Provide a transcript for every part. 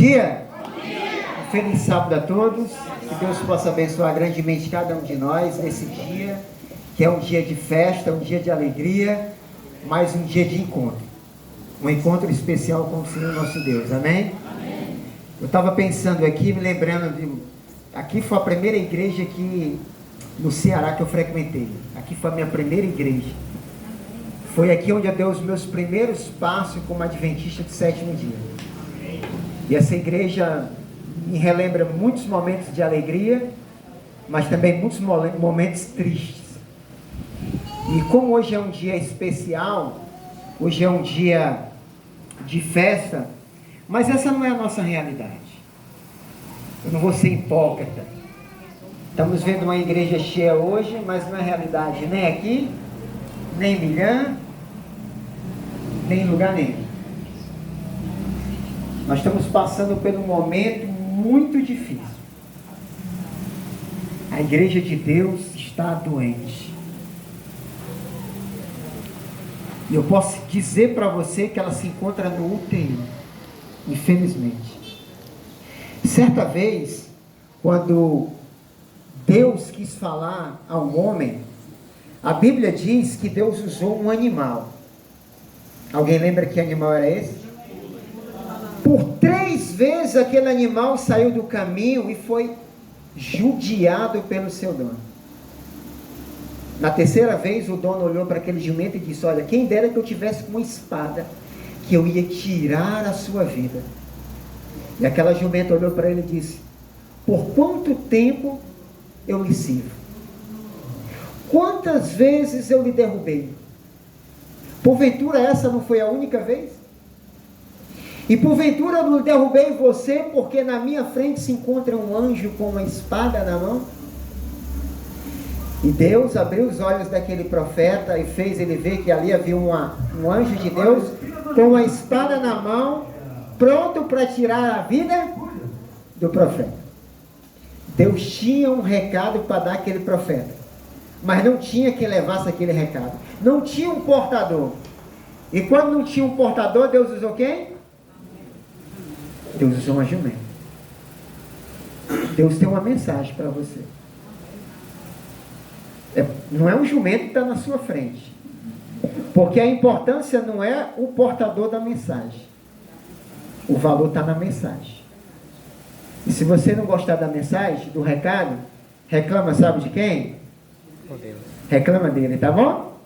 dia! Um feliz sábado a todos. Que Deus possa abençoar grandemente cada um de nós nesse dia, que é um dia de festa, um dia de alegria, mais um dia de encontro. Um encontro especial com o Senhor nosso Deus. Amém? Amém. Eu estava pensando aqui, me lembrando de... Aqui foi a primeira igreja no Ceará que eu frequentei. Aqui foi a minha primeira igreja. Foi aqui onde eu dei os meus primeiros passos como adventista de sétimo dia. E essa igreja me relembra muitos momentos de alegria, mas também muitos momentos tristes. E como hoje é um dia especial, hoje é um dia de festa, mas essa não é a nossa realidade. Eu não vou ser hipócrita. Estamos vendo uma igreja cheia hoje, mas não é realidade nem aqui, nem em Milhã, nem em lugar nenhum. Nós estamos passando por um momento muito difícil. A igreja de Deus está doente. E eu posso dizer para você que ela se encontra no UTI, infelizmente. Certa vez, quando Deus quis falar ao homem, a Bíblia diz que Deus usou um animal. Alguém lembra que animal era esse? Por 3 vezes aquele animal saiu do caminho e foi judiado pelo seu dono. Na 3ª vez o dono olhou para aquele jumento e disse: olha, quem dera que eu tivesse com uma espada, que eu ia tirar a sua vida. E aquela jumenta olhou para ele e disse: por quanto tempo eu lhe sirvo? Quantas vezes eu lhe derrubei? Porventura essa não foi a única vez? E porventura eu não derrubei você porque na minha frente se encontra um anjo com uma espada na mão? E Deus abriu os olhos daquele profeta e fez ele ver que ali havia um anjo de Deus com uma espada na mão, pronto para tirar a vida do profeta. Deus tinha um recado para dar àquele profeta, mas não tinha quem levasse aquele recado. Não tinha um portador. E quando não tinha um portador, Deus usou quem? Deus usou uma jumenta. Deus tem uma mensagem para você. Não é um jumento que está na sua frente. Porque a importância não é o portador da mensagem. O valor está na mensagem. E se você não gostar da mensagem, do recado, reclama, sabe de quem? Reclama dele, tá bom?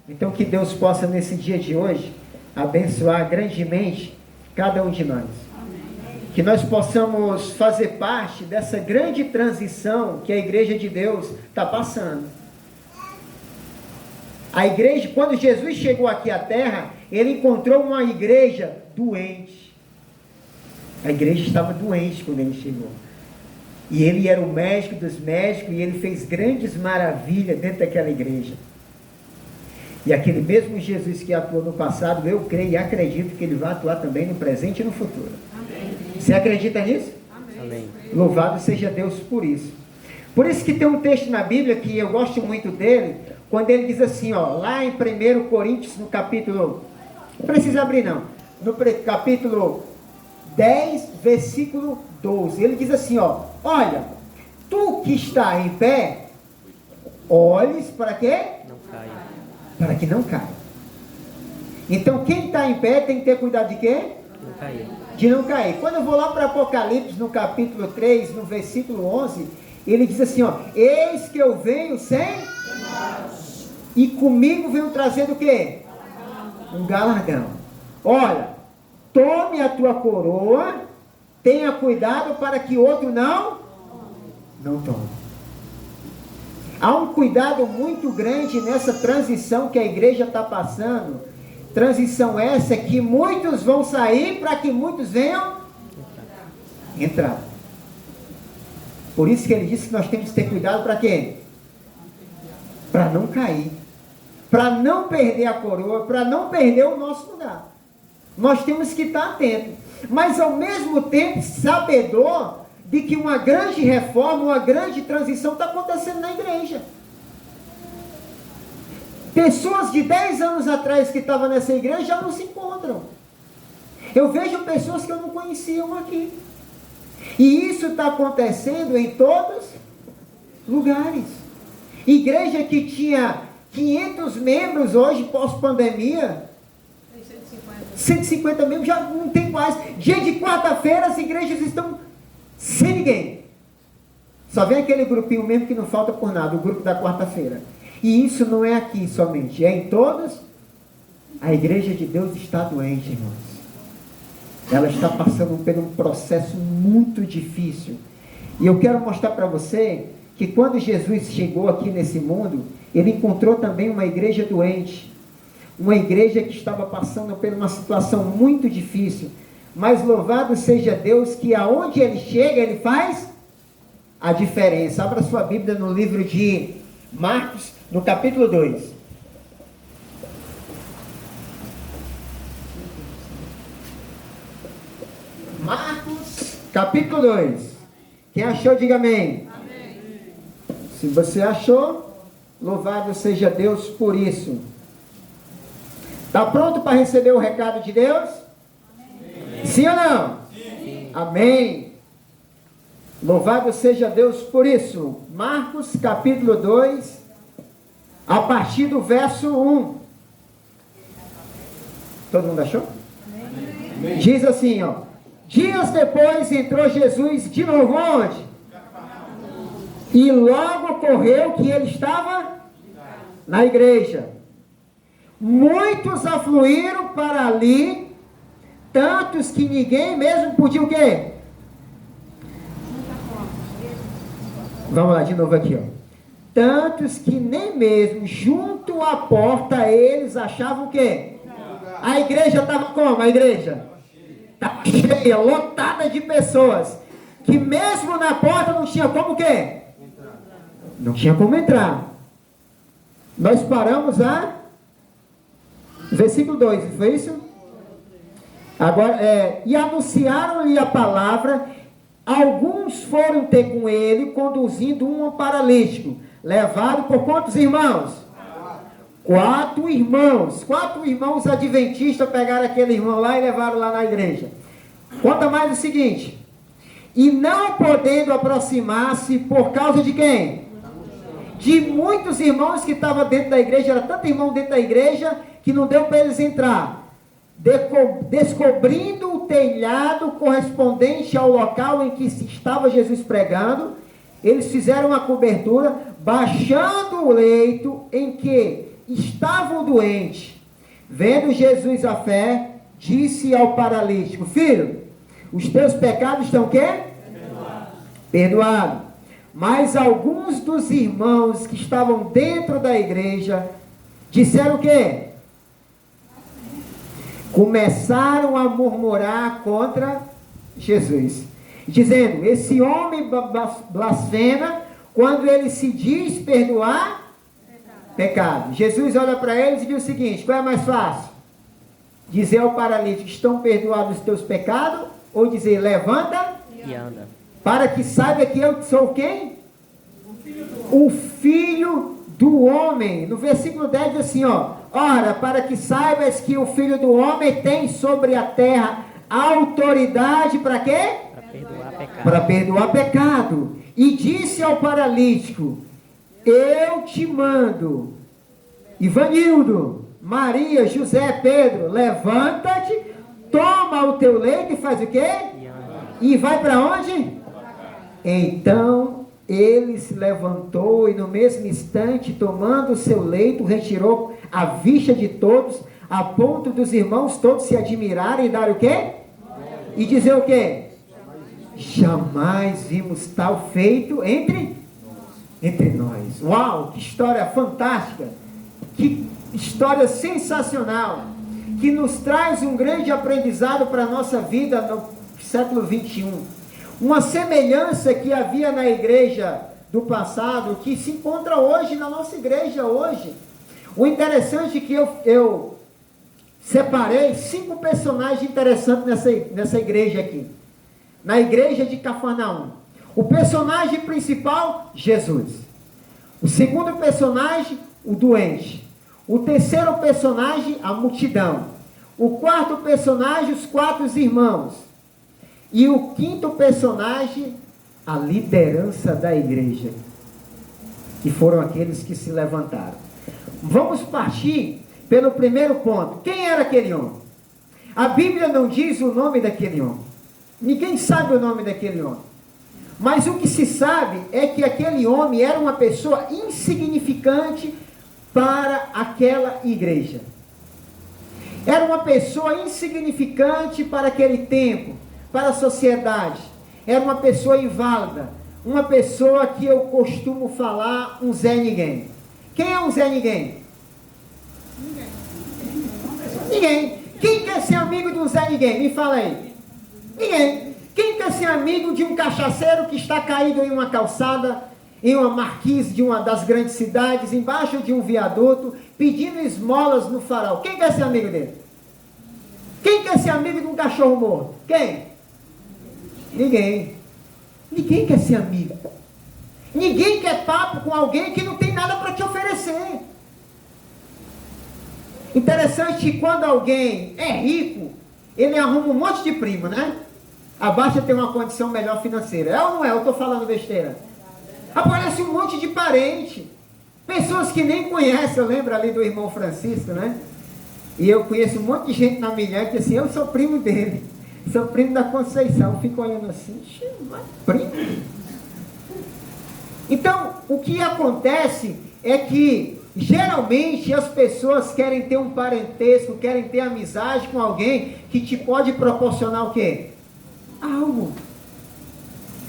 Então que Deus possa nesse dia de hoje abençoar grandemente cada um de nós. Que nós possamos fazer parte dessa grande transição que a igreja de Deus está passando. A igreja, quando Jesus chegou aqui à terra, ele encontrou uma igreja doente. A igreja estava doente quando ele chegou. E ele era o médico dos médicos e ele fez grandes maravilhas dentro daquela igreja. E aquele mesmo Jesus que atuou no passado, eu creio e acredito que ele vai atuar também no presente e no futuro. Amém. Você acredita nisso? Amém. Louvado seja Deus por isso. Por isso que tem um texto na Bíblia que eu gosto muito dele, quando ele diz assim, lá em 1 Coríntios, no capítulo, não precisa abrir não, no capítulo 10, versículo 12, ele diz assim, olha, tu que está em pé, olhes para quê? Não caia. Para que não caia. Então quem está em pé tem que ter cuidado de quê? Não cair. De não cair. Quando eu vou lá para Apocalipse, no capítulo 3, no versículo 11, ele diz assim, eis que eu venho sem, e comigo venho trazendo o quê? Um galardão. Olha, tome a tua coroa, tenha cuidado para que outro não tome. Há um cuidado muito grande nessa transição que a igreja está passando. Transição essa que muitos vão sair para que muitos venham entrar. Por isso que ele disse que nós temos que ter cuidado para quê? Para não cair. Para não perder a coroa, para não perder o nosso lugar. Nós temos que estar atentos. Mas ao mesmo tempo, sabedor de que uma grande reforma, uma grande transição está acontecendo na igreja. Pessoas de 10 anos atrás que estavam nessa igreja já não se encontram. Eu vejo pessoas que eu não conheciam aqui. E isso está acontecendo em todos os lugares. Igreja que tinha 500 membros hoje, pós-pandemia, 150 membros, já não tem quase. Dia de quarta-feira as igrejas estão sem ninguém. Só vem aquele grupinho mesmo que não falta por nada, o grupo da quarta-feira. E isso não é aqui somente, é em todos. A igreja de Deus está doente, irmãos. Ela está passando por um processo muito difícil. E eu quero mostrar para você que quando Jesus chegou aqui nesse mundo, ele encontrou também uma igreja doente. Uma igreja que estava passando por uma situação muito difícil. Mas louvado seja Deus que aonde ele chega, ele faz a diferença. Abra sua Bíblia no livro de Marcos, no capítulo 2. Marcos, capítulo 2. Quem achou, diga amém. Amém. Se você achou, louvado seja Deus por isso. Está pronto para receber o recado de Deus? Amém. Sim ou não? Sim. Amém. Louvado seja Deus por isso. Marcos capítulo 2, a partir do verso 1. Todo mundo achou? Amém. Diz assim, ó. Dias depois entrou Jesus de novo onde? E logo ocorreu que ele estava na igreja. Muitos afluíram para ali, tantos que ninguém mesmo podia o quê? Vamos lá de novo aqui, ó. Tantos que nem mesmo junto à porta eles achavam o quê? A igreja estava como? A igreja estava cheia, lotada de pessoas, que mesmo na porta não tinha como o quê? Não tinha como entrar. Nós paramos a versículo 2, não foi isso? Agora, e anunciaram-lhe a palavra. Alguns foram ter com ele, conduzindo um paralítico, levado por quantos irmãos? 4 irmãos. 4 irmãos adventistas pegaram aquele irmão lá e levaram lá na igreja. Conta mais o seguinte: e não podendo aproximar-se por causa de quem? De muitos irmãos que estavam dentro da igreja. Era tanto irmão dentro da igreja que não deu para eles entrar. Descobrindo o telhado correspondente ao local em que estava Jesus pregando, eles fizeram uma cobertura, baixando o leito em que estavam doentes. Vendo Jesus a fé, disse ao paralítico: filho, os teus pecados estão o quê? Perdoados. Mas alguns dos irmãos que estavam dentro da igreja disseram o quê? Começaram a murmurar contra Jesus, dizendo: esse homem blasfema quando ele se diz perdoar pecado. Jesus olha para eles e diz o seguinte: qual é mais fácil? Dizer ao paralítico: estão perdoados os teus pecados? Ou dizer: levanta e anda, para que saiba que eu sou quem? O Filho do Homem. No versículo 10 diz assim, ó: ora, para que saibas que o Filho do Homem tem sobre a terra autoridade para quê? Para perdoar pecado. Para perdoar pecado. E disse ao paralítico: eu te mando, Ivanildo, Maria, José, Pedro, levanta-te, toma o teu leito e faz o quê? E vai para onde? Então ele se levantou e no mesmo instante, tomando o seu leito, retirou à vista de todos, a ponto dos irmãos todos se admirarem e dar o quê? E dizer o quê? Jamais vimos tal feito entre nós. Uau, que história fantástica, que história sensacional, que nos traz um grande aprendizado para a nossa vida no século 21. Uma semelhança que havia na igreja do passado, que se encontra hoje na nossa igreja hoje. O interessante é que eu separei 5 personagens interessantes nessa igreja aqui. Na igreja de Cafarnaum. O personagem principal, Jesus. O segundo personagem, o doente. O terceiro personagem, a multidão. O quarto personagem, os 4 irmãos. E o quinto personagem, a liderança da igreja, que foram aqueles que se levantaram. Vamos partir pelo primeiro ponto. Quem era aquele homem? A Bíblia não diz o nome daquele homem. Ninguém sabe o nome daquele homem. Mas o que se sabe é que aquele homem era uma pessoa insignificante para aquela igreja. Era uma pessoa insignificante para aquele tempo, para a sociedade. Era uma pessoa inválida. Uma pessoa que eu costumo falar, um Zé Ninguém. Quem é um Zé Ninguém? Ninguém. Quem quer ser amigo de um Zé Ninguém? Me fala aí. Ninguém. Quem quer ser amigo de um cachaceiro que está caído em uma calçada, em uma marquise de uma das grandes cidades, embaixo de um viaduto, pedindo esmolas no farol? Quem quer ser amigo dele? Quem quer ser amigo de um cachorro morto? Quem? Ninguém. Ninguém quer ser amigo. Ninguém quer papo com alguém que não tem nada para te oferecer. Interessante que quando alguém é rico, ele arruma um monte de primo, né? Abaixa tem uma condição melhor financeira. É ou não é? Eu estou falando besteira. Aparece um monte de parente. Pessoas que nem conhecem. Eu lembro ali do irmão Francisco, né? E eu conheço um monte de gente na minha que assim, eu sou primo dele. Sou primo da Conceição. Eu fico olhando assim, mas primo? Então, o que acontece é que geralmente as pessoas querem ter um parentesco, querem ter amizade com alguém que te pode proporcionar o quê? Algo.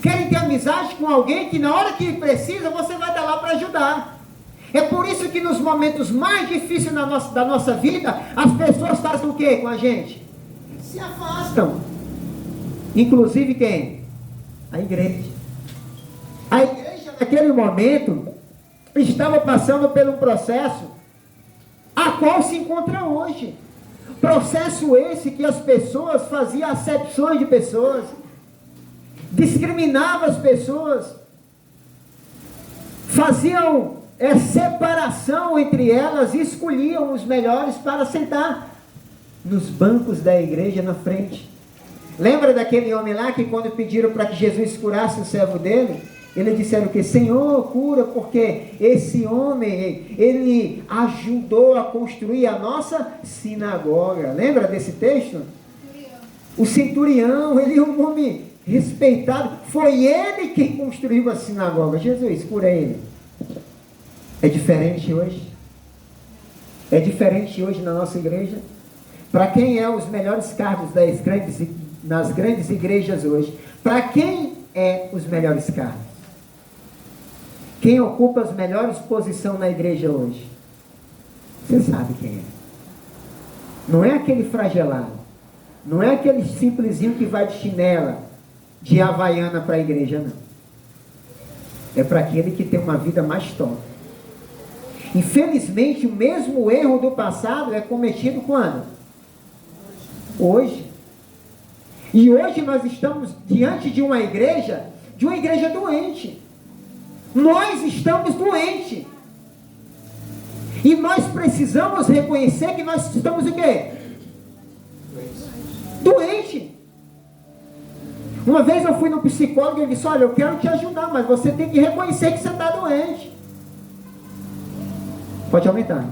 Querem ter amizade com alguém que na hora que precisa, você vai estar lá para ajudar. É por isso que nos momentos mais difíceis da nossa vida, as pessoas fazem o quê com a gente? Se afastam. Inclusive quem? A igreja. A igreja naquele momento estava passando por um processo a qual se encontra hoje. Processo esse que as pessoas faziam acepções de pessoas, discriminavam as pessoas, faziam separação entre elas e escolhiam os melhores para sentar nos bancos da igreja na frente. Lembra daquele homem lá que quando pediram para que Jesus curasse o servo dele, ele disseram que Senhor, cura, porque esse homem, ele ajudou a construir a nossa sinagoga. Lembra desse texto? O centurião, ele é um homem respeitado. Foi ele quem construiu a sinagoga. Jesus, cura ele. É diferente hoje? É diferente hoje na nossa igreja? Para quem é os melhores cargos nas grandes igrejas hoje? Para quem é os melhores cargos? Quem ocupa as melhores posições na igreja hoje? Você sabe quem é. Não é aquele fragelado. Não é aquele simplesinho que vai de chinela, de havaiana para a igreja, não. É para aquele que tem uma vida mais top. Infelizmente, o mesmo erro do passado é cometido quando? Hoje. E hoje nós estamos diante de uma igreja doente. Nós estamos doentes. E nós precisamos reconhecer que nós estamos o quê? Doente. Uma vez eu fui no psicólogo e ele disse, olha, eu quero te ajudar, mas você tem que reconhecer que você está doente. Pode aumentar.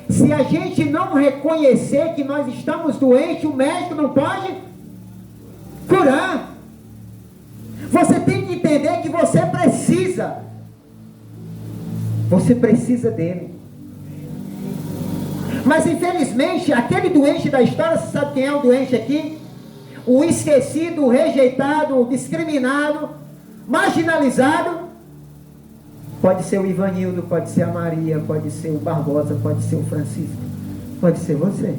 Se a gente não reconhecer que nós estamos doentes, o médico não pode curar. Você tem que entender que você precisa. Você precisa dele. Mas infelizmente, aquele doente da história, você sabe quem é o doente aqui? O esquecido, o rejeitado, o discriminado, marginalizado. Pode ser o Ivanildo, pode ser a Maria, pode ser o Barbosa, pode ser o Francisco. Pode ser você.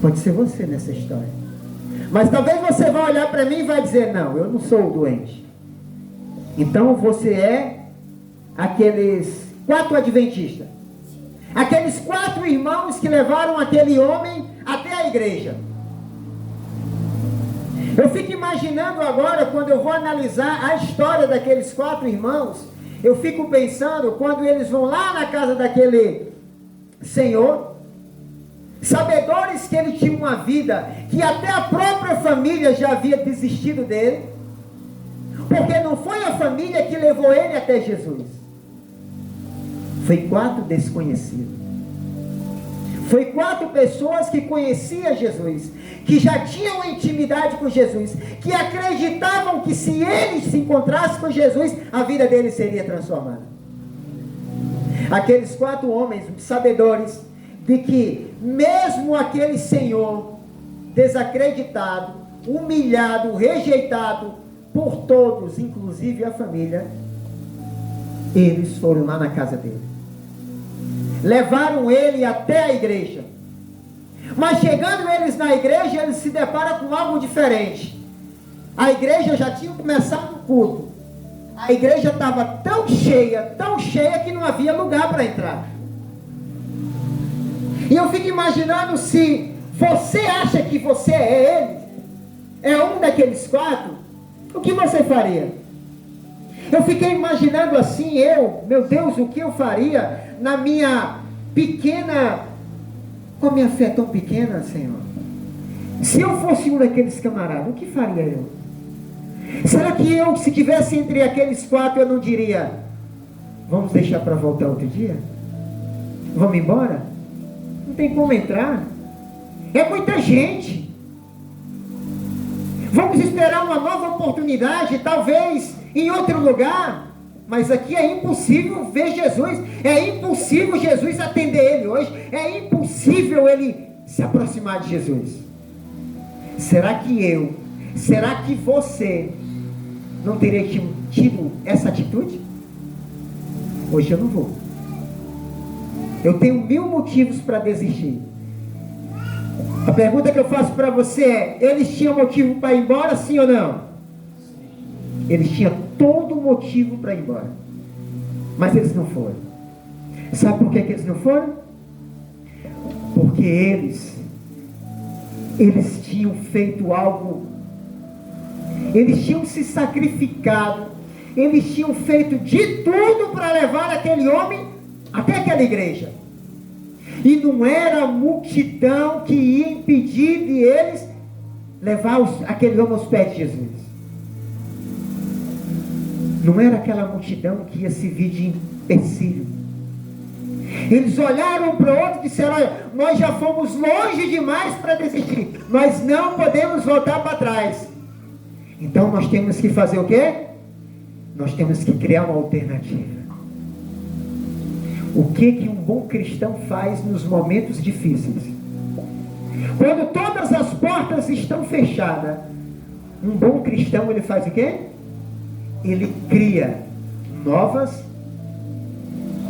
Pode ser você nessa história. Mas talvez você vai olhar para mim e vai dizer, não, eu não sou o doente. Então você é aqueles 4 adventistas. Aqueles 4 irmãos que levaram aquele homem até a igreja. Eu fico imaginando agora, quando eu vou analisar a história daqueles 4 irmãos, eu fico pensando, quando eles vão lá na casa daquele senhor, sabedores que ele tinha uma vida, que até a própria família já havia desistido dele, porque não foi a família que levou ele até Jesus, foi 4 desconhecidos, foi 4 pessoas que conheciam Jesus, que já tinham intimidade com Jesus, que acreditavam que se eles se encontrassem com Jesus, a vida deles seria transformada. Aqueles 4 homens, sabedores, de que mesmo aquele Senhor, desacreditado, humilhado, rejeitado por todos, inclusive a família, eles foram lá na casa dele, levaram ele até a igreja. Mas chegando eles na igreja, eles se deparam com algo diferente. A igreja já tinha começado o culto, a igreja estava tão cheia que não havia lugar para entrar. E eu fico imaginando, se você acha que você é ele, é um daqueles 4, o que você faria? Eu fiquei imaginando assim, meu Deus, o que eu faria na minha pequena, com a minha fé tão pequena, Senhor? Se eu fosse um daqueles camaradas, o que faria eu? Será que eu, se tivesse entre aqueles 4, eu não diria, vamos deixar para voltar outro dia? Vamos embora? Não tem como entrar, é muita gente, vamos esperar uma nova oportunidade, talvez em outro lugar, mas aqui é impossível ver Jesus, é impossível Jesus atender ele hoje, é impossível ele se aproximar de Jesus. Será que você não teria tido essa atitude? Hoje eu não vou, eu tenho 1000 motivos para desistir. A pergunta que eu faço para você é, eles tinham motivo para ir embora, sim ou não? Eles tinham todo motivo para ir embora, mas eles não foram. Sabe por que eles não foram? Porque eles tinham feito algo, eles tinham se sacrificado, eles tinham feito de tudo para levar aquele homem até aquela igreja. E não era a multidão que ia impedir de eles levar aquele homem aos pés de Jesus. Não era aquela multidão que ia servir de empecilho. Eles olharam para o outro e disseram, olha, nós já fomos longe demais para desistir, nós não podemos voltar para trás. Então nós temos que fazer o quê? Nós temos que criar uma alternativa. O que um bom cristão faz nos momentos difíceis? Quando todas as portas estão fechadas, um bom cristão, ele faz o quê? Ele cria novas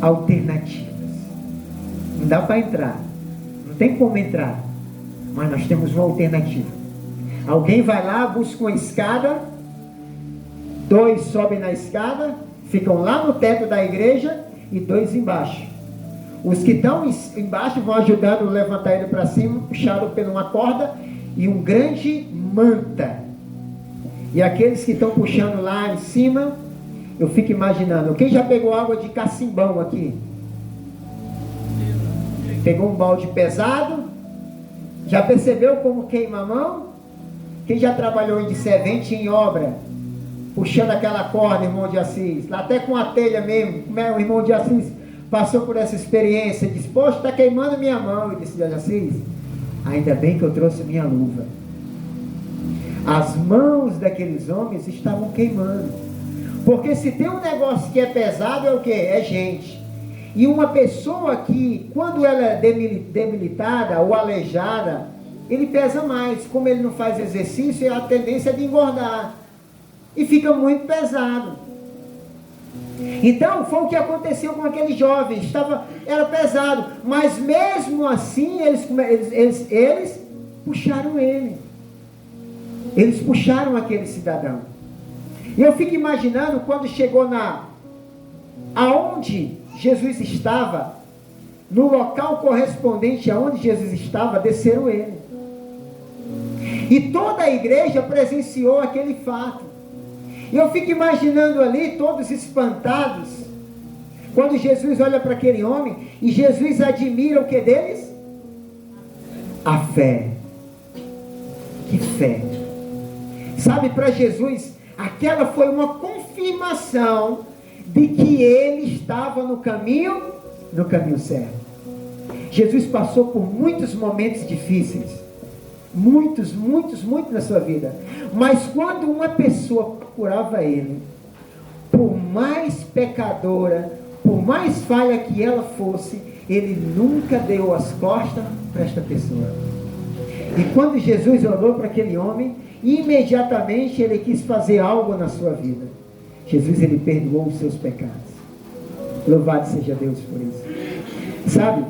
alternativas. Não dá para entrar, não tem como entrar, mas nós temos uma alternativa. Alguém vai lá, busca uma escada, 2 sobem na escada, ficam lá no teto da igreja, e 2 embaixo. Os que estão embaixo vão ajudando a levantar ele para cima, puxado por uma corda e um grande manta. E aqueles que estão puxando lá em cima, eu fico imaginando, quem já pegou água de cacimbão aqui? Pegou um balde pesado? Já percebeu como queima a mão? Quem já trabalhou de servente em obra, puxando aquela corda, irmão de Assis, lá até com a telha mesmo, o irmão de Assis passou por essa experiência, disse, poxa, está queimando minha mão. Eu disse, de Assis, ainda bem que eu trouxe minha luva. As mãos daqueles homens estavam queimando, porque se tem um negócio que é pesado, é o que? É gente. E uma pessoa que, quando ela é debilitada ou aleijada, ele pesa mais. Como ele não faz exercício, a tendência é de engordar, e fica muito pesado. Então foi o que aconteceu com aqueles jovens. Era pesado, mas mesmo assim eles puxaram ele. Eles puxaram aquele cidadão. E eu fico imaginando quando chegou aonde Jesus estava, no local correspondente aonde Jesus estava, desceram ele. E toda a igreja presenciou aquele fato. E eu fico imaginando ali, todos espantados, quando Jesus olha para aquele homem, e Jesus admira o que deles? A fé. Que fé. Sabe, para Jesus, aquela foi uma confirmação de que ele estava no caminho certo. Jesus passou por muitos momentos difíceis. Muitos na sua vida. Mas quando uma pessoa procurava ele, por mais pecadora, por mais falha que ela fosse, ele nunca deu as costas para esta pessoa. E quando Jesus olhou para aquele homem, imediatamente ele quis fazer algo na sua vida. Jesus, ele perdoou os seus pecados. Louvado seja Deus por isso. Sabe,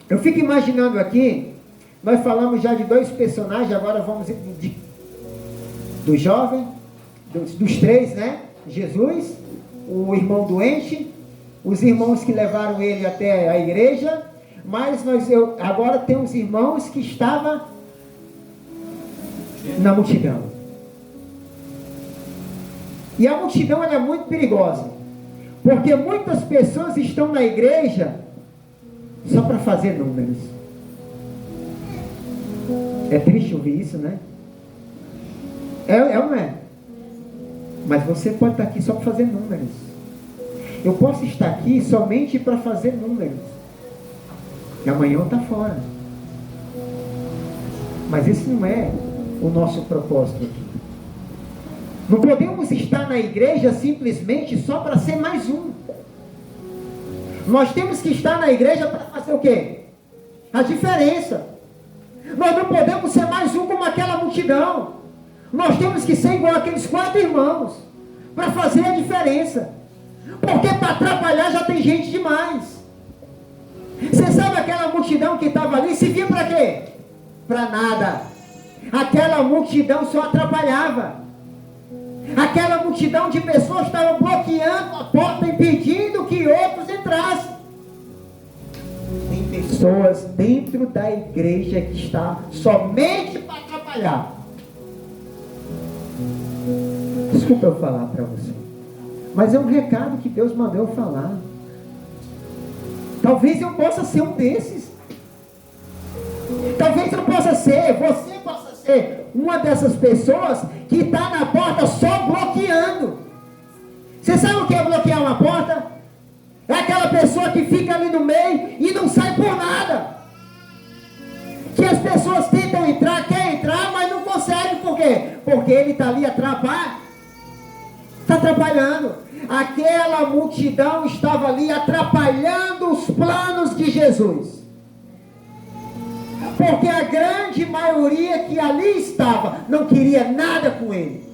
eu fico imaginando aqui, nós falamos já de dois personagens, agora vamos do jovem, dos três, né? Jesus, o irmão doente, os irmãos que levaram ele até a igreja, mas agora temos irmãos que estavam na multidão. E a multidão ela é muito perigosa, porque muitas pessoas estão na igreja só para fazer números. É triste ouvir isso, né? É ou não é? Mas você pode estar aqui só para fazer números. Eu posso estar aqui somente para fazer números. E amanhã eu estou fora. Mas esse não é o nosso propósito aqui. Não podemos estar na igreja simplesmente só para ser mais um. Nós temos que estar na igreja para fazer o quê? A diferença. Nós não podemos ser mais um como aquela multidão. Nós temos que ser igual aqueles 4 irmãos para fazer a diferença. Porque para atrapalhar já tem gente demais. Você sabe aquela multidão que estava ali, servia para quê? Para nada. Aquela multidão só atrapalhava. Aquela multidão de pessoas estava bloqueando a porta, impedindo que outros entrassem. Tem pessoas dentro da igreja que está somente para atrapalhar. Desculpa eu falar para você, mas é um recado que Deus mandou eu falar. Talvez eu possa ser um desses. Talvez eu possa ser, você possa ser uma dessas pessoas que está na porta só bloqueando. Você sabe o que é bloquear uma porta? É aquela pessoa que fica ali no meio e não sai por nada. Que as pessoas tentam entrar, quer entrar, mas não consegue. Por quê? Porque ele está ali atrapalhando. Está atrapalhando. Aquela multidão estava ali atrapalhando os planos de Jesus. Porque a grande maioria que ali estava não queria nada com ele.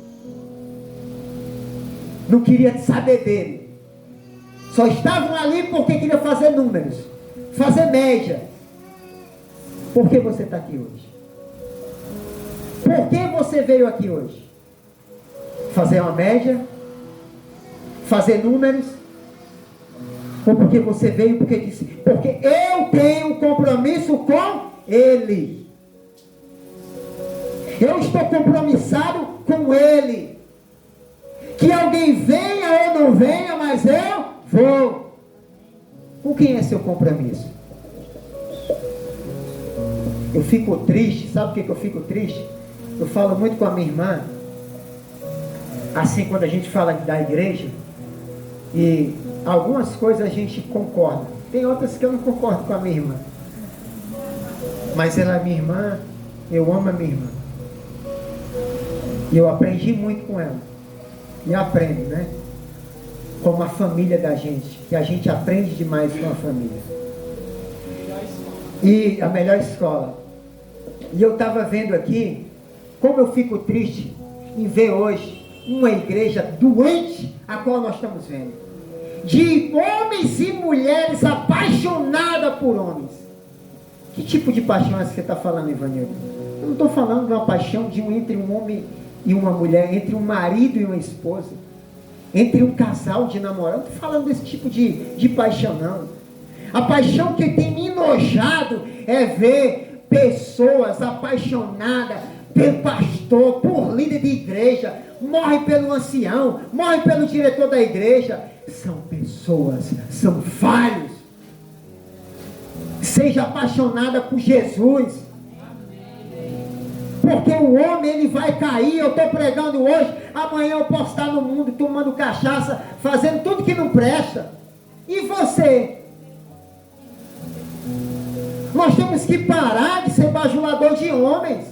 Não queria saber dele. Só estavam ali porque queriam fazer números, fazer média. Por que você está aqui hoje? Por que você veio aqui hoje? Fazer uma média? Fazer números? Ou porque você veio porque disse, porque eu tenho um compromisso com Ele. Eu estou compromissado com Ele. Que alguém venha ou não venha, mas eu vou. Com quem é seu compromisso? Eu fico triste, sabe por que eu fico triste? Eu falo muito com a minha irmã, assim, quando a gente fala da igreja, e algumas coisas a gente concorda, tem outras que eu não concordo com a minha irmã, mas ela é minha irmã, eu amo a minha irmã, e eu aprendi muito com ela, e aprendo, né? Como a família da gente, que a gente aprende demais com a família, e a melhor escola. E eu estava vendo aqui, como eu fico triste em ver hoje uma igreja doente, a qual nós estamos vendo, de homens e mulheres apaixonadas por homens. Que tipo de paixão é essa que você está falando, Ivanildo? Eu não estou falando de uma paixão entre um homem e uma mulher, entre um marido e uma esposa, entre um casal de namorado. Não estou falando desse tipo de paixão, não. A paixão que tem me enojado é ver pessoas apaixonadas pelo pastor, por líder de igreja, morre pelo ancião, morre pelo diretor da igreja. São pessoas, são falhos. Seja apaixonada por Jesus. Porque o homem, ele vai cair. Eu estou pregando hoje, amanhã eu posso estar no mundo tomando cachaça, fazendo tudo que não presta. E você? Nós temos que parar de ser bajulador de homens.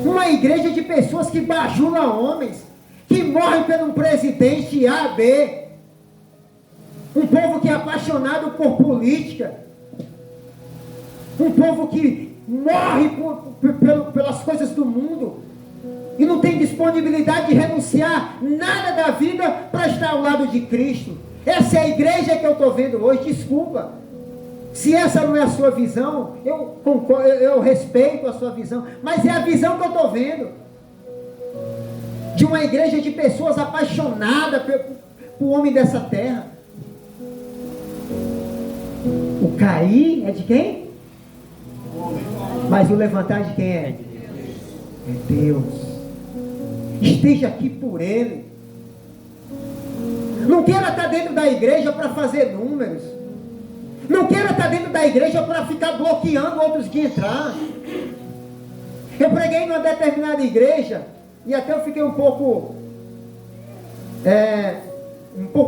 Uma igreja de pessoas que bajulam homens, que morrem por um presidente A, B. Um povo que é apaixonado por política. Um povo que morre pelas coisas do mundo. E não tem disponibilidade de renunciar nada da vida para estar ao lado de Cristo. Essa é a igreja que eu estou vendo hoje. Desculpa. Se essa não é a sua visão, eu concordo, eu respeito a sua visão. Mas é a visão que eu estou vendo. De uma igreja de pessoas apaixonadas por homem dessa terra. O cair é de quem? Mas o levantar de quem é? É Deus. Esteja aqui por Ele. Não queira estar dentro da igreja para fazer números. Não queira estar dentro da igreja para ficar bloqueando outros de entrar. Eu preguei numa determinada igreja e até eu fiquei um pouco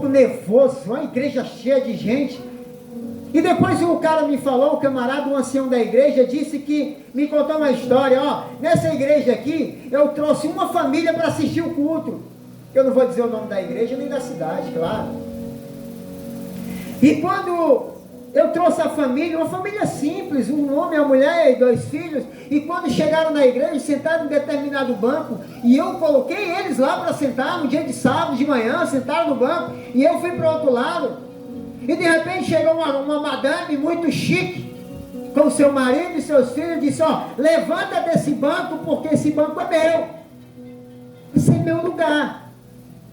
nervoso. Uma igreja cheia de gente. E depois o cara me falou, o camarada, um ancião da igreja, disse que, me contou uma história, nessa igreja aqui, eu trouxe uma família para assistir o culto. Eu não vou dizer o nome da igreja nem da cidade, claro. E quando eu trouxe a família, uma família simples, um homem, uma mulher e 2 filhos, e quando chegaram na igreja, sentaram em determinado banco, e eu coloquei eles lá para sentar, no dia de sábado de manhã, sentaram no banco, e eu fui para o outro lado. E de repente chegou uma madame muito chique, com seu marido e seus filhos, e disse, levanta desse banco, porque esse banco é meu. Esse é meu lugar.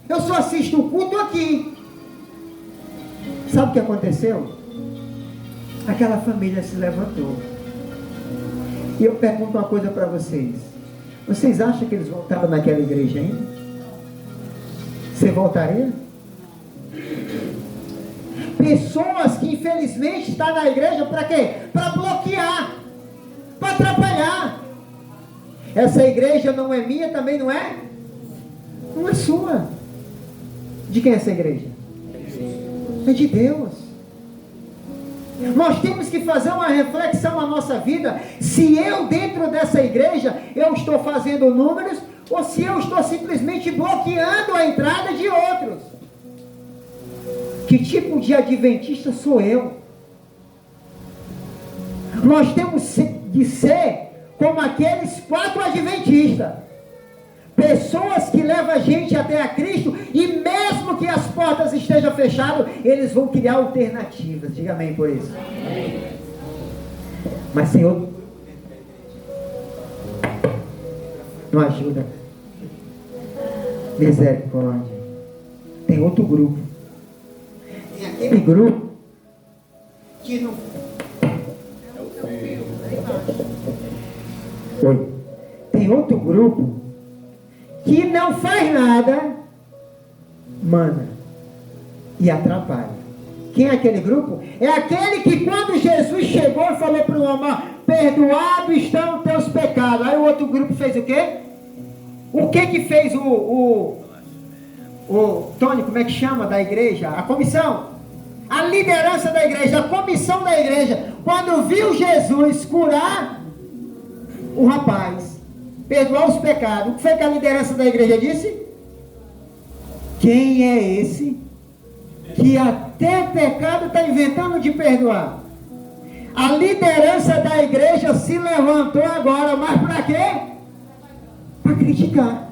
Eu só assisto o culto aqui. Sabe o que aconteceu? Aquela família se levantou. E eu pergunto uma coisa para vocês. Vocês acham que eles voltaram naquela igreja ainda? Você voltaria? Pessoas que infelizmente estão na igreja para quê? Para bloquear, para atrapalhar. Essa igreja não é minha, também não é? Não é sua. De quem é essa igreja? É de Deus. Nós temos que fazer uma reflexão na nossa vida. Se eu dentro dessa igreja, eu estou fazendo números, ou se eu estou simplesmente bloqueando a entrada de outros. Que tipo de adventista sou eu? Nós temos de ser como aqueles 4 adventistas. Pessoas que levam a gente até a Cristo, e mesmo que as portas estejam fechadas, eles vão criar alternativas. Diga amém por isso. Amém. Mas Senhor, não ajuda. Misericórdia. Tem outro grupo. Tem aquele grupo que não... Oi. Tem outro grupo que não faz nada, mana, e atrapalha. Quem é aquele grupo? É aquele que quando Jesus chegou e falou para o homem, perdoado estão os teus pecados. Aí o outro grupo fez o quê? O que fez o Tony, como é que chama da igreja? A comissão. A liderança da igreja, a comissão da igreja, quando viu Jesus curar o rapaz, perdoar os pecados, o que foi que a liderança da igreja disse? Quem é esse que até pecado está inventando de perdoar? A liderança da igreja se levantou agora, mas para quê? Para criticar.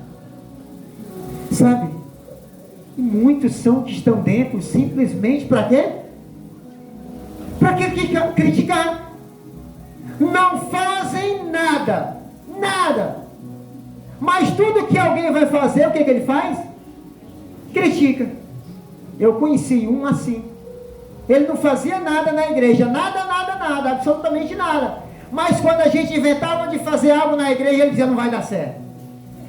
Sabe? E muitos são que estão dentro simplesmente para quê? Para criticar. Não fazem nada. Nada. Mas tudo que alguém vai fazer, o que ele faz? Critica. Eu conheci um assim. Ele não fazia nada na igreja. Nada, absolutamente nada. Mas quando a gente inventava de fazer algo na igreja, ele dizia, não vai dar certo.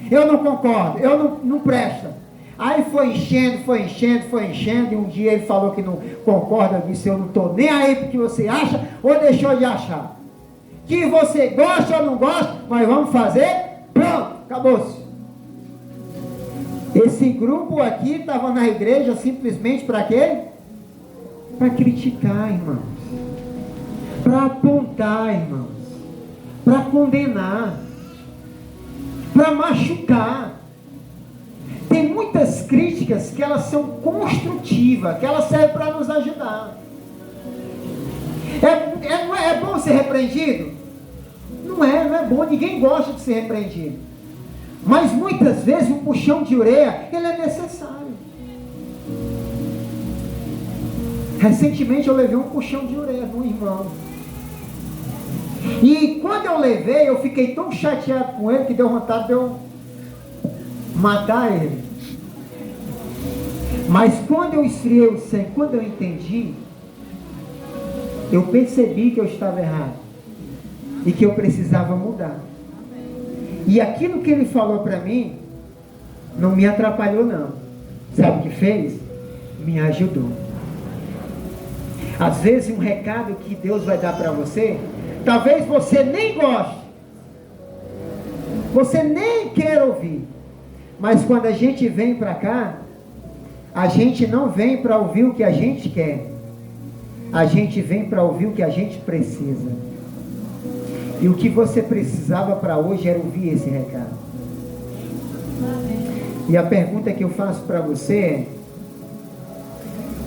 Eu não concordo, eu não presta. Aí foi enchendo, e um dia ele falou que não concorda, eu disse, eu não estou nem aí porque você acha, ou deixou de achar. que você gosta ou não gosta, mas vamos fazer, pronto, acabou-se. Esse grupo aqui estava na igreja simplesmente para quê? Para criticar, irmãos, para apontar, irmãos, para condenar, para machucar. Tem muitas críticas que elas são construtivas, que elas servem para nos ajudar. É bom ser repreendido? Não é bom, ninguém gosta de ser repreendido. Mas muitas vezes um puxão de orelha, ele é necessário. Recentemente eu levei um puxão de orelha de um irmão. E quando eu levei, eu fiquei tão chateado com ele que deu vontade de eu matar ele. Mas quando eu esfriei o sangue, quando eu entendi, eu percebi que eu estava errado e que eu precisava mudar. E aquilo que ele falou para mim não me atrapalhou não. Sabe o que fez? Me ajudou. Às vezes um recado que Deus vai dar para você, talvez você nem goste, você nem queira ouvir, mas quando a gente vem para cá, a gente não vem para ouvir o que a gente quer, a gente vem para ouvir o que a gente precisa. E o que você precisava para hoje era ouvir esse recado. E a pergunta que eu faço para você é: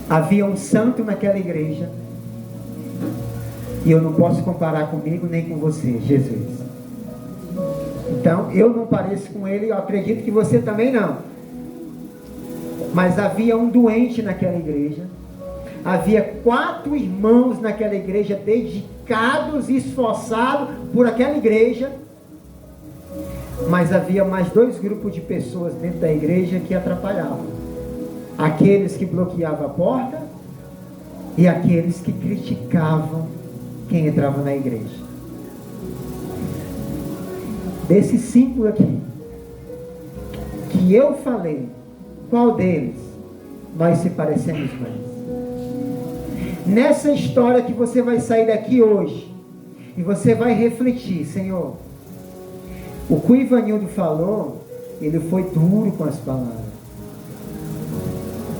havia um santo naquela igreja, e eu não posso comparar comigo nem com você, Jesus. Então, eu não pareço com ele, eu acredito que você também não. Mas havia um doente naquela igreja, havia 4 irmãos naquela igreja, dedicados e esforçados por aquela igreja, mas havia mais 2 grupos de pessoas dentro da igreja que atrapalhavam. Aqueles que bloqueavam a porta e aqueles que criticavam quem entrava na igreja. Desses 5 aqui que eu falei, qual deles nós se parecemos mais? Nessa história que você vai sair daqui hoje e você vai refletir: Senhor, o que o Ivanildo falou, ele foi duro com as palavras,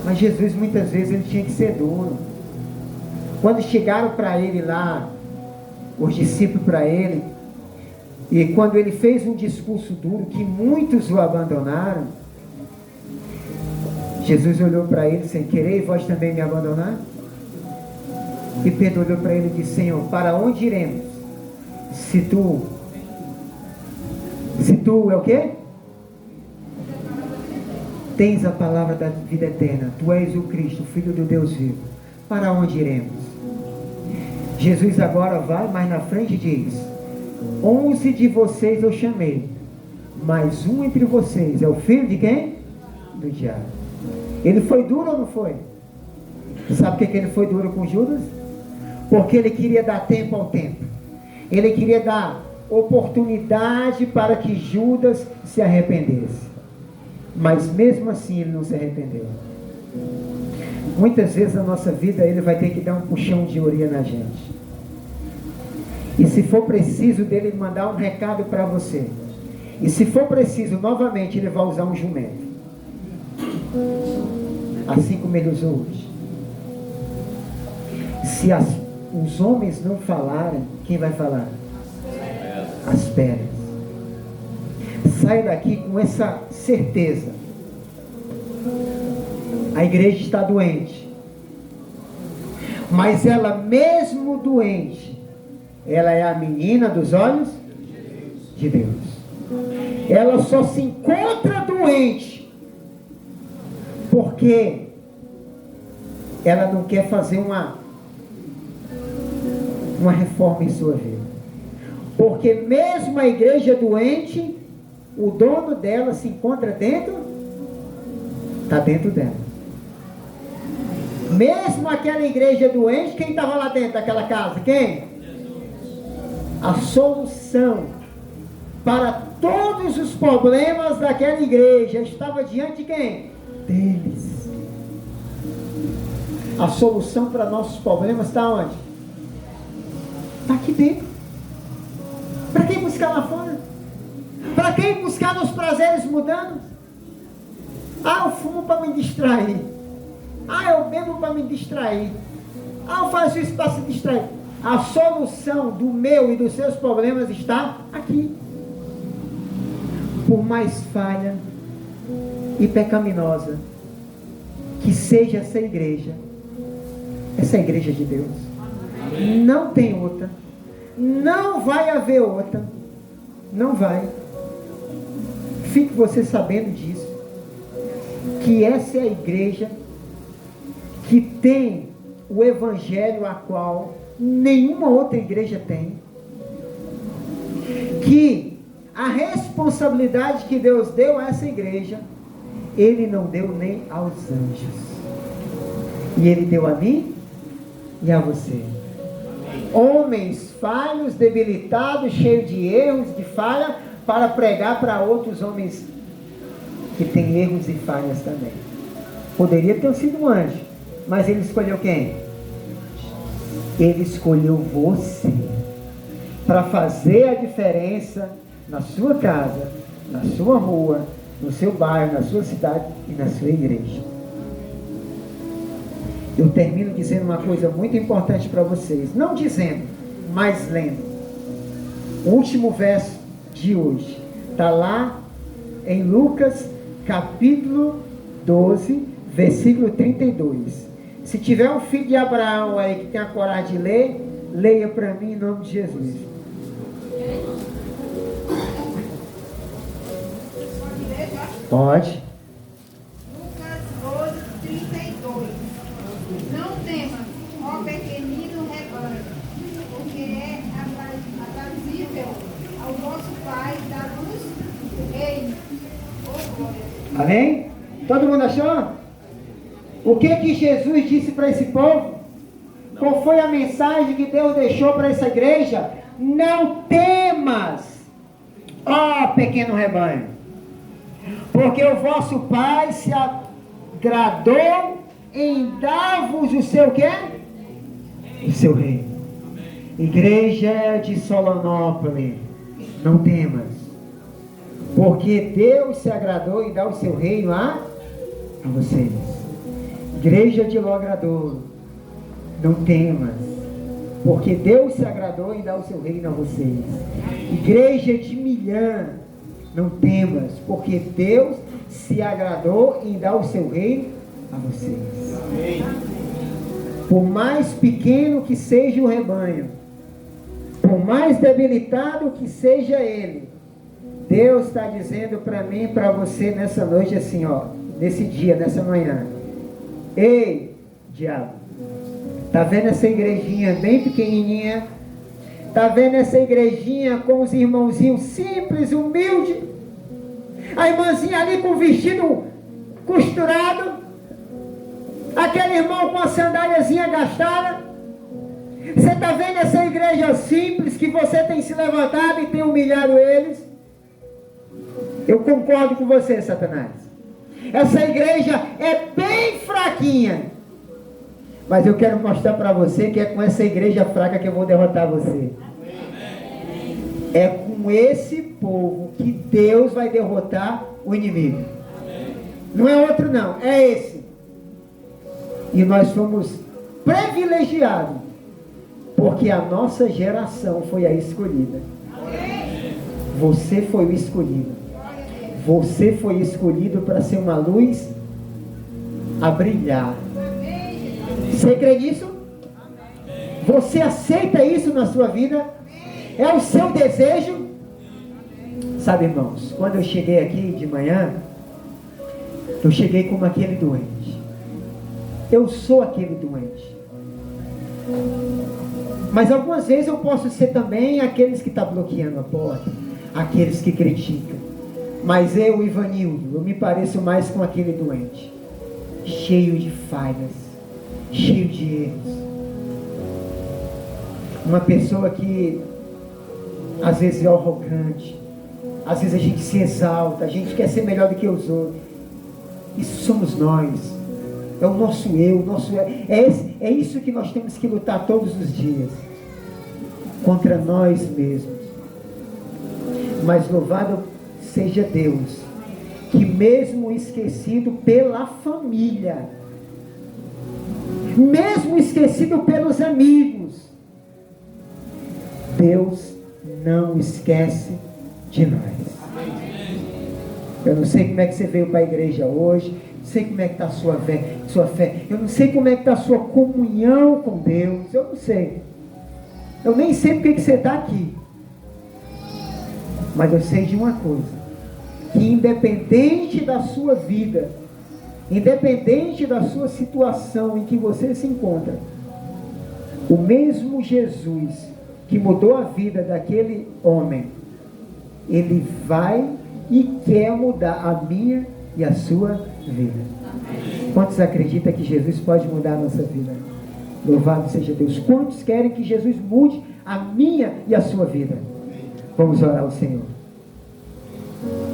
mas Jesus muitas vezes ele tinha que ser duro. Quando chegaram para ele lá, os discípulos para ele, e quando ele fez um discurso duro, que muitos o abandonaram, Jesus olhou para ele sem querer: e vós também me abandonar? E Pedro olhou para ele e disse: Senhor, para onde iremos? Se tu é o quê? Tens a palavra da vida eterna, tu és o Cristo, o Filho do Deus vivo, para onde iremos? Jesus agora vai mais na frente e diz: 11 de vocês eu chamei, mas um entre vocês é o filho de quem? Do diabo. Ele foi duro ou não foi? Sabe por que ele foi duro com Judas? Porque ele queria dar tempo ao tempo. Ele queria dar oportunidade para que Judas se arrependesse. Mas mesmo assim ele não se arrependeu. Muitas vezes na nossa vida ele vai ter que dar um puxão de orelha na gente. E se for preciso dele mandar um recado para você, e se for preciso novamente, ele vai usar um jumento, assim como ele usou hoje. Se os homens não falarem, quem vai falar? As pedras. Saia daqui com essa certeza: a igreja está doente, mas ela mesmo doente, ela é a menina dos olhos de Deus. Ela só se encontra doente porque ela não quer fazer uma reforma em sua vida. Porque mesmo a igreja doente, o dono dela se encontra dentro, está dentro dela. Mesmo aquela igreja doente, quem estava lá dentro daquela casa? Quem? A solução para todos os problemas daquela igreja estava diante de quem? Deles. A solução para nossos problemas está onde? Está aqui dentro. Para quem buscar lá fora? Para quem buscar nos prazeres mudando? Ah, eu fumo para me distrair. Ah, eu bebo para me distrair. Ah, eu faço isso para se distrair. A solução do meu e dos seus problemas está aqui. Por mais falha e pecaminosa que seja essa igreja de Deus. Não tem outra. Não vai haver outra. Não vai. Fique você sabendo disso. Que essa é a igreja que tem o evangelho a qual nenhuma outra igreja tem. Que a responsabilidade que Deus deu a essa igreja, Ele não deu nem aos anjos. E Ele deu a mim e a você. Homens falhos, debilitados, cheios de erros, de falha, para pregar para outros homens que têm erros e falhas também. Poderia ter sido um anjo, mas Ele escolheu quem? Ele escolheu você para fazer a diferença na sua casa, na sua rua, no seu bairro, na sua cidade e na sua igreja. Eu termino dizendo uma coisa muito importante para vocês. Não dizendo, mas lendo. O último verso de hoje está lá em Lucas capítulo 12, versículo 32. Se tiver um filho de Abraão aí que tem a coragem de ler, leia para mim em nome de Jesus. Pode. Lucas 12, 32. Não temas, ó pequenino rebanho, porque é aprazível ao vosso Pai da luz do reino. Oh, glória. Amém? Todo mundo achou? O que Jesus disse para esse povo? Qual foi a mensagem que Deus deixou para essa igreja? Não temas, ó pequeno rebanho, porque o vosso Pai se agradou em dar-vos o seu quê? O seu reino. Igreja de Solonópolis, não temas, porque Deus se agradou em dar o seu reino a vocês. Igreja de Logradouro, não temas, porque Deus se agradou em dar o seu reino a vocês. Igreja de Milhã, não temas, porque Deus se agradou em dar o seu reino a vocês. Amém. Por mais pequeno que seja o rebanho, por mais debilitado que seja ele, Deus está dizendo para mim e para você nessa noite assim, ó, nesse dia, nessa manhã. Ei, diabo, tá vendo essa igrejinha bem pequenininha? Tá vendo essa igrejinha com os irmãozinhos simples, humildes? A irmãzinha ali com o vestido costurado, aquele irmão com a sandáliazinha gastada. Você tá vendo essa igreja simples que você tem se levantado e tem humilhado eles? Eu concordo com você, Satanás. Essa igreja é bem fraquinha, mas eu quero mostrar para você que é com essa igreja fraca que eu vou derrotar você. É com esse povo que Deus vai derrotar o inimigo. Não é outro não, é esse. E nós fomos privilegiados, porque a nossa geração foi a escolhida. Você foi o escolhido. Você foi escolhido para ser uma luz a brilhar. Você crê nisso? Você aceita isso na sua vida? É o seu desejo? Sabe, irmãos, quando eu cheguei aqui de manhã, eu cheguei como aquele doente. Eu sou aquele doente. Mas algumas vezes eu posso ser também aqueles que estão bloqueando a porta, aqueles que criticam. Mas eu, Ivanildo, eu me pareço mais com aquele doente, cheio de falhas, cheio de erros. Uma pessoa que às vezes é arrogante, às vezes a gente se exalta, a gente quer ser melhor do que os outros. Isso somos nós, é o nosso eu, o nosso é isso que nós temos que lutar todos os dias, contra nós mesmos. Mas louvado seja Deus, que mesmo esquecido pela família, mesmo esquecido pelos amigos, Deus não esquece de nós. Eu não sei como é que você veio para a igreja hoje, não sei como é que está a sua fé, eu não sei como é que está a sua comunhão com Deus, eu não sei. Eu nem sei porque que você está aqui. Mas eu sei de uma coisa, que independente da sua vida, independente da sua situação em que você se encontra, o mesmo Jesus que mudou a vida daquele homem, ele vai e quer mudar a minha e a sua vida. Quantos acreditam que Jesus pode mudar a nossa vida? Louvado seja Deus. Quantos querem que Jesus mude a minha e a sua vida? Vamos orar ao Senhor.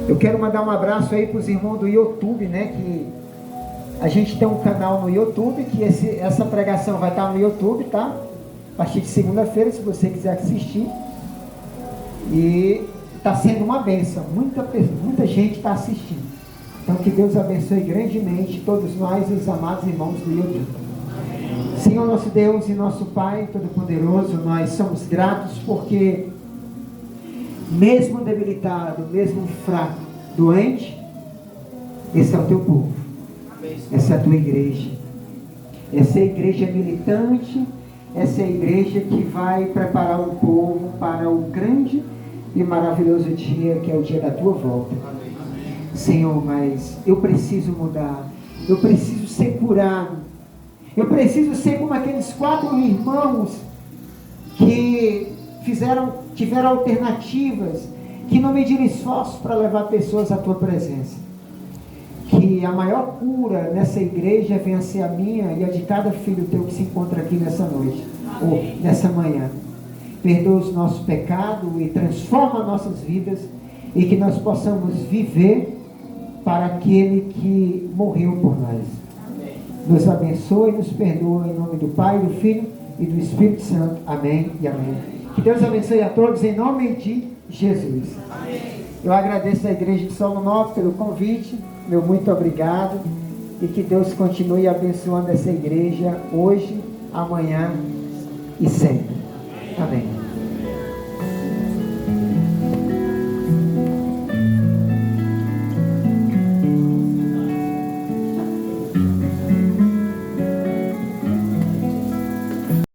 Eu quero mandar um abraço aí para os irmãos do YouTube, né? Que a gente tem um canal no YouTube, que essa pregação vai estar no YouTube, tá? A partir de segunda-feira, se você quiser assistir. E está sendo uma bênção. Muita gente está assistindo. Então que Deus abençoe grandemente todos nós, os amados irmãos do YouTube. Senhor nosso Deus e nosso Pai Todo-Poderoso, nós somos gratos porque mesmo debilitado, mesmo fraco, doente, esse é o teu povo, essa é a tua igreja, essa é a igreja militante, essa é a igreja que vai preparar o povo para o grande e maravilhoso dia, que é o dia da tua volta. Senhor, mas eu preciso mudar, eu preciso ser curado, eu preciso ser como aqueles 4 irmãos que tiveram alternativas, que não mediram esforços para levar pessoas à tua presença. Que a maior cura nessa igreja venha a ser a minha e a de cada filho teu que se encontra aqui nessa noite, ou nessa manhã. Perdoa os nossos pecados e transforma nossas vidas, e que nós possamos viver para aquele que morreu por nós. Nos abençoe e nos perdoa em nome do Pai, do Filho e do Espírito Santo. Amém e amém. Que Deus abençoe a todos em nome de Jesus. Amém. Eu agradeço à igreja de Solo Novo pelo convite, meu muito obrigado, e que Deus continue abençoando essa igreja hoje, amanhã e sempre. Amém.